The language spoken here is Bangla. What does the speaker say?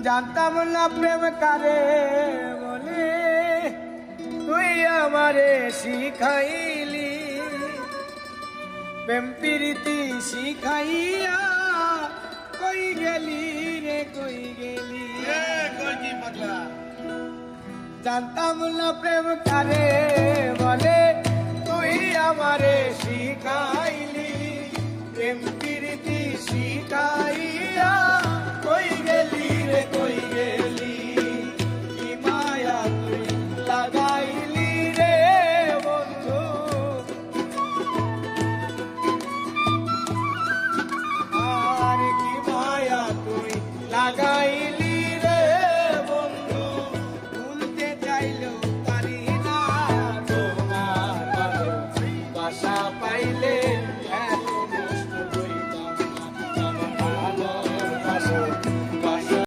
জানতাম না প্রেম কারে বলে, তুই আমারে শিখাইলি। প্রেম প্রীতি শিখাইয়া কই গেলি রে, কই গেলি জানতাম না প্রেম কারে বলে, তুই আমারে শিখাইলি। প্রেম প্রীতি শিখাইয়া কই গেলি রে, কই গেলি। কি মায়া তুই লাগাইলি রে বন্ধু, আর কি মায়া তুই লাগাইলি